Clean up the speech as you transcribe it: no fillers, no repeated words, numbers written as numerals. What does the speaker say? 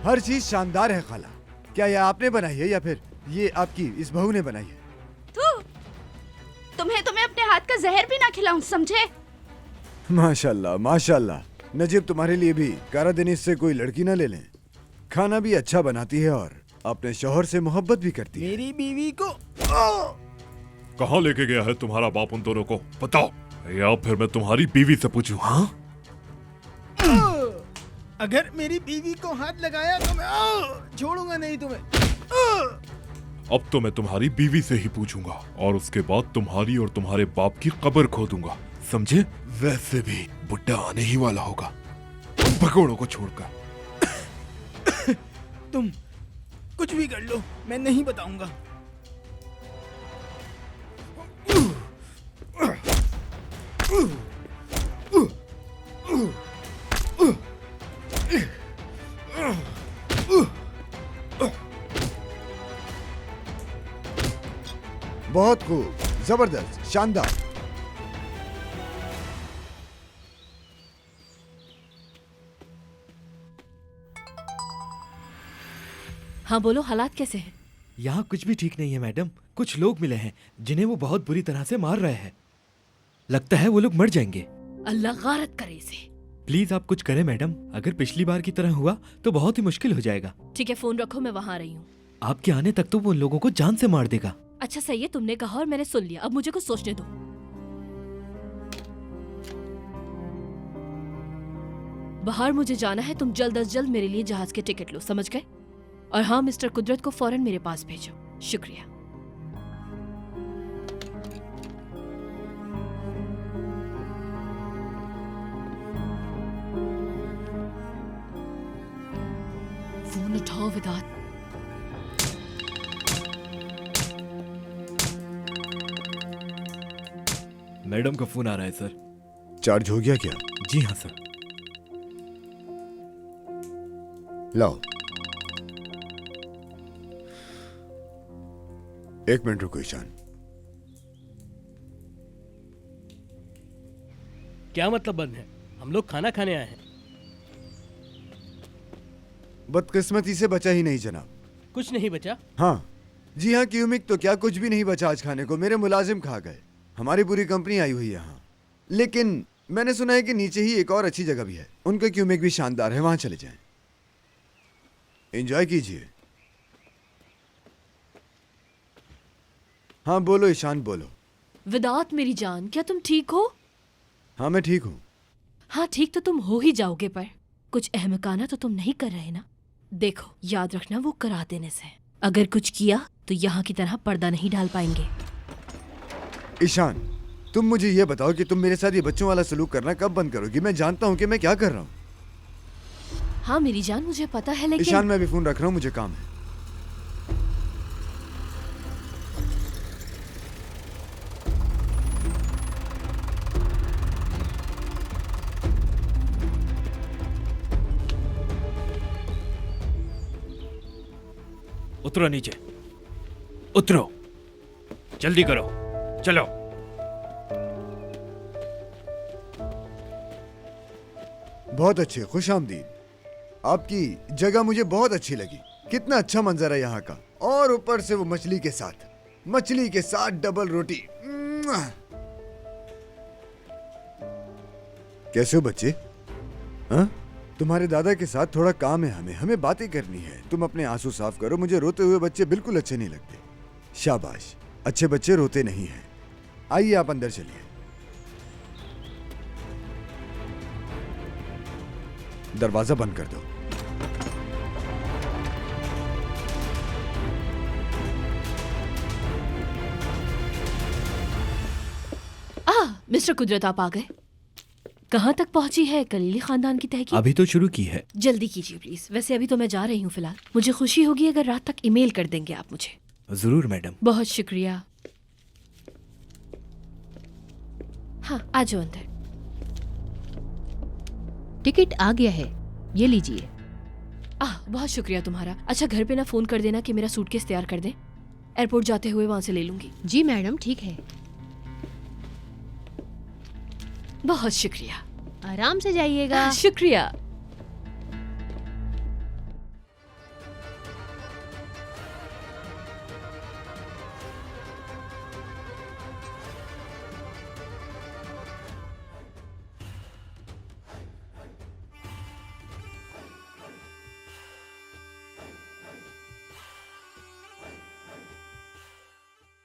हर चीज शानदार है खाला। क्या ये आपने बनाई है या फिर ये आपकी इस बहू ने बनाई है? तुम्हें अपने हाथ का जहर भी ना खिलाऊं, समझे? माशाल्लाह माशाल्लाह। नजीब तुम्हारे लिए भी कारा दिन इससे कोई लड़की ना ले लें। खाना भी अच्छा बनाती है और अपने शौहर से मोहब्बत भी करती है। मेरी बीवी को कहाँ लेके गया है तुम्हारा बाप उन दोनों को, बताओ, या फिर मैं तुम्हारी बीवी से पूछूं? हाँ, अगर मेरी बीवी को हाथ लगाया तो मैं छोड़ूंगा नहीं तुम्हें। अब तो मैं तुम्हारी बीवी से ही पूछूंगा और उसके बाद तुम्हारी और तुम्हारे बाप की कब्र खोदूंगा, समझे? वैसे भी बुड्ढा आने ही वाला होगा उन भगोड़ों को छोड़कर। तुम कुछ भी कर लो, मैं नहीं बताऊंगा। बहुत खूब, जबरदस्त, शानदार। हाँ बोलो, हालात कैसे हैं? यहाँ कुछ भी ठीक नहीं है मैडम। कुछ लोग मिले हैं जिन्हें वो बहुत बुरी तरह से मार रहे हैं। लगता है वो लोग मर जाएंगे। अल्लाह गारत करे इसे। प्लीज आप कुछ करें मैडम। अगर पिछली बार की तरह हुआ तो बहुत ही मुश्किल हो जाएगा। ठीक है, फोन रखो, मैं वहाँ आ रही हूँ। आपके आने तक तो वो उन लोगों को जान से मार देगा। अच्छा सही है, तुमने कहा और मैंने सुन लिया, अब मुझे कुछ सोचने दो। बाहर मुझे जाना है, तुम जल्द अज जल्द मेरे लिए जहाज के टिकट लो, समझ गए? और हाँ, मिस्टर कुदरत को फौरन मेरे पास भेजो। शुक्रिया। फोन उठाओ विदात। मैडम का फोन आ रहा है सर। चार्ज हो गया क्या? जी हाँ सर। लाओ, एक मिनट रुको ईशान। क्या मतलब बंद है? हम लोग खाना खाने आए हैं। बदकिस्मती से बचा ही नहीं जनाब। कुछ नहीं बचा? हाँ जी हाँ, क्यूमिक तो क्या, कुछ भी नहीं बचा आज खाने को। मेरे मुलाजिम खा गए। हमारी पूरी कंपनी आई हुई है यहाँ। लेकिन मैंने सुना है कि नीचे ही एक और अच्छी जगह भी है, उनका क्यूमिक भी शानदार है, वहां चले जाएं। एंजॉय कीजिए। हाँ बोलो ईशान, बोलो। विदात मेरी जान, क्या तुम ठीक हो? हाँ मैं ठीक हूँ। हाँ ठीक तो तुम हो ही जाओगे, पर कुछ अहमकाना तो तुम नहीं कर रहे ना? देखो याद रखना, वो करा देने से अगर कुछ किया तो यहाँ की तरह पर्दा नहीं डाल पाएंगे। ईशान, तुम मुझे ये बताओ कि तुम मेरे साथ ये बच्चों वाला सलूक करना कब बंद करोगी? मैं जानता हूँ कि मैं क्या कर रहा हूँ। हाँ मेरी जान, मुझे पता है, लेकिन ईशान मैं भी फोन रख रहा हूँ, मुझे काम है। उतरो नीचे, उतरो, जल्दी करो, चलो। बहुत अच्छे, खुशामदीद। आपकी जगह मुझे बहुत अच्छी लगी। कितना अच्छा मंजर है यहाँ का, और ऊपर से वो मछली के साथ डबल रोटी। कैसे हो बच्चे? हाँ? तुम्हारे दादा के साथ थोड़ा काम है, हमें बातें करनी है। तुम अपने आंसू साफ करो, मुझे रोते हुए बच्चे बिल्कुल अच्छे नहीं लगते। शाबाश, अच्छे बच्चे रोते नहीं हैं। आइए आप अंदर चलिए। दरवाजा बंद कर दो। मिस्टर कुदरत, आप आ गए। कहाँ तक पहुंची है कलीली खानदान की तहकीक? अभी तो शुरू की है। जल्दी कीजिए प्लीज। वैसे अभी तो मैं जा रही हूँ फिलहाल। मुझे खुशी होगी अगर रात तक ईमेल कर देंगे आप मुझे। जरूर मैडम। बहुत शुक्रिया। हाँ आ जाओ अंदर। टिकट आ गया है, ये लीजिए। बहुत शुक्रिया तुम्हारा। अच्छा घर पे ना फोन कर देना कि मेरा सूटकेस तैयार कर दें। एयरपोर्ट जाते हुए वहां से ले लूंगी। जी मैडम, ठीक है। बहुत शुक्रिया। आराम से जाइएगा। शुक्रिया।